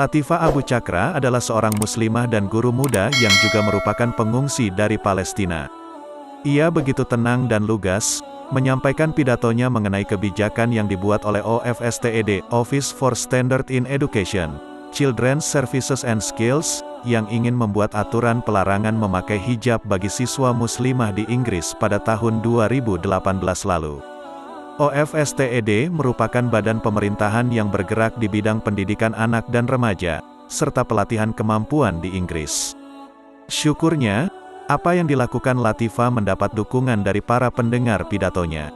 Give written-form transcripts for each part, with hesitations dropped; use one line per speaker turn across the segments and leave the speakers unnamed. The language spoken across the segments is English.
Latifah Abouchakra adalah seorang muslimah dan guru muda yang juga merupakan pengungsi dari Palestina. Ia begitu tenang dan lugas, menyampaikan pidatonya mengenai kebijakan yang dibuat oleh OFSTED, Office for Standard in Education, Children's Services and Skills, yang ingin membuat aturan pelarangan memakai hijab bagi siswa Muslimah di Inggris pada tahun 2018 lalu. OFSTED merupakan badan pemerintahan yang bergerak di bidang pendidikan anak dan remaja, serta pelatihan kemampuan di Inggris. Syukurnya, apa yang dilakukan Latifah mendapat dukungan dari para pendengar pidatonya.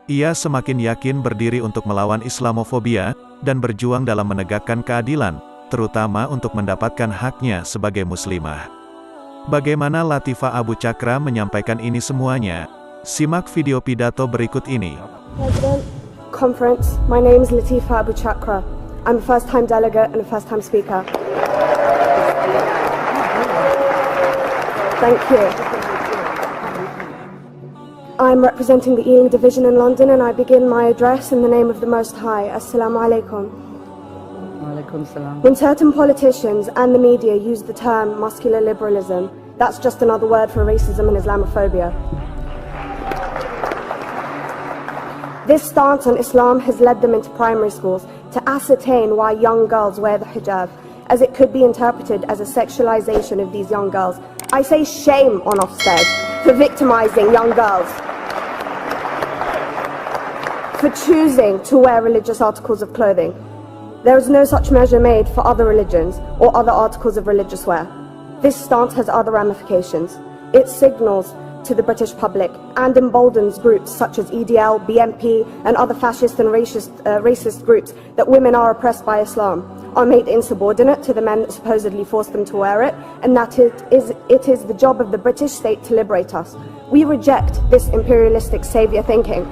Ia semakin yakin berdiri untuk melawan Islamofobia, dan berjuang dalam menegakkan keadilan, terutama untuk mendapatkan haknya sebagai muslimah. Bagaimana Latifah Abouchakra menyampaikan ini semuanya? Simak video pidato berikut ini.
President, Conference, my name is Latifah Abouchakra. I'm a first-time delegate and a first-time speaker. Thank you. I'm representing the Ealing Division in London, and I begin my address in the name of the Most High. Assalamu alaikum. When certain politicians and the media use the term muscular liberalism, that's just another word for racism and Islamophobia. This stance on Islam has led them into primary schools to ascertain why young girls wear the hijab, as it could be interpreted as a sexualization of these young girls. I say shame on Ofsted for victimizing young girls, for choosing to wear religious articles of clothing. There is no such measure made for other religions or other articles of religious wear. This stance has other ramifications. It signals to the British public and emboldens groups such as EDL, BNP and other fascist and racist groups that women are oppressed by Islam, are made insubordinate to the men that supposedly force them to wear it, and that it is the job of the British state to liberate us. We reject this imperialistic saviour thinking.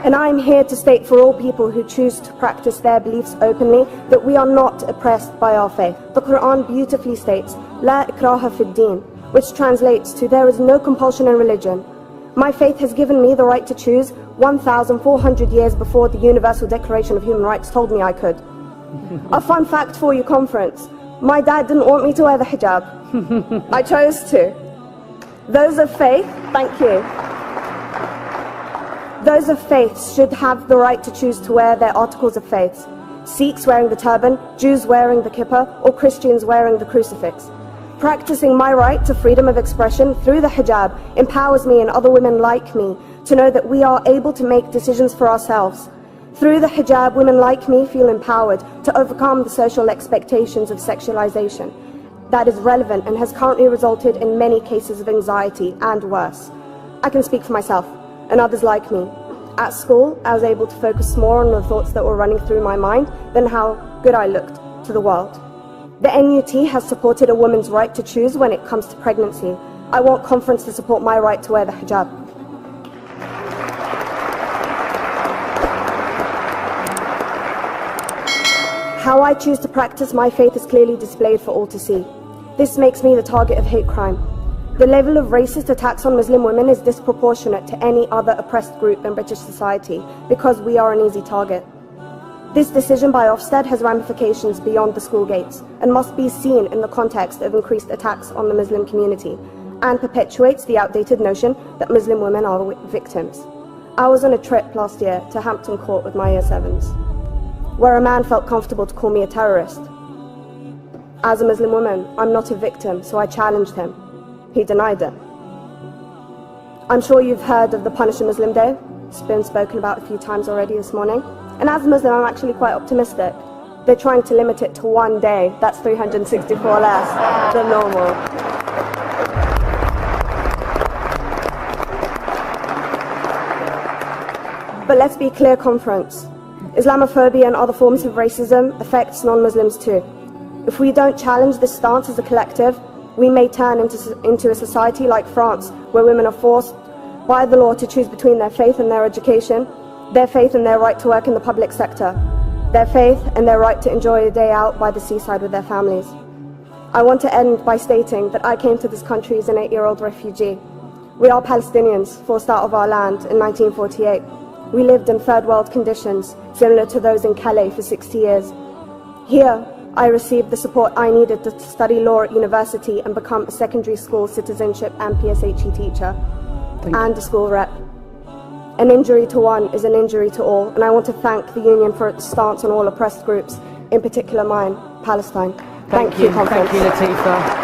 And I am here to state for all people who choose to practice their beliefs openly that we are not oppressed by our faith. The Quran beautifully states, La ikraha fid din, which translates to there is no compulsion in religion. My faith has given me the right to choose 1,400 years before the Universal Declaration of Human Rights told me I could. A fun fact for you, conference. My dad didn't want me to wear the hijab. I chose to. Those of faith, thank you. Those of faith should have the right to choose to wear their articles of faith. Sikhs wearing the turban, Jews wearing the kippah, or Christians wearing the crucifix. Practicing my right to freedom of expression through the hijab empowers me and other women like me to know that we are able to make decisions for ourselves. Through the hijab, women like me feel empowered to overcome the social expectations of sexualization that is relevant and has currently resulted in many cases of anxiety and worse. I can speak for myself and others like me. At school, I was able to focus more on the thoughts that were running through my mind than how good I looked to the world. The NUT has supported a woman's right to choose when it comes to pregnancy. I want conference to support my right to wear the hijab. How I choose to practice my faith is clearly displayed for all to see. This makes me the target of hate crime. The level of racist attacks on Muslim women is disproportionate to any other oppressed group in British society because we are an easy target. This decision by Ofsted has ramifications beyond the school gates and must be seen in the context of increased attacks on the Muslim community and perpetuates the outdated notion that Muslim women are victims. I was on a trip last year to Hampton Court with my Year 7s, where a man felt comfortable to call me a terrorist. As a Muslim woman, I'm not a victim, so I challenged him. He denied it. I'm sure you've heard of the Punish a Muslim Day. It's been spoken about a few times already this morning. And as a Muslim, I'm actually quite optimistic. They're trying to limit it to one day. That's 364 less than normal. But let's be clear, conference. Islamophobia and other forms of racism affects non-Muslims too. If we don't challenge this stance as a collective, we may turn into a society like France, where women are forced by the law to choose between their faith and their education, their faith and their right to work in the public sector, their faith and their right to enjoy a day out by the seaside with their families. I want to end by stating that I came to this country as an 8-year-old refugee. We are Palestinians, forced out of our land in 1948. We lived in third world conditions, similar to those in Calais for 60 years. Here, I received the support I needed to study law at university and become a secondary school citizenship and PSHE teacher, and a school rep. An injury to one is an injury to all, and I want to thank the Union for its stance on all oppressed groups, in particular mine, Palestine. Thank you, Conference.
Thank you, Latifa.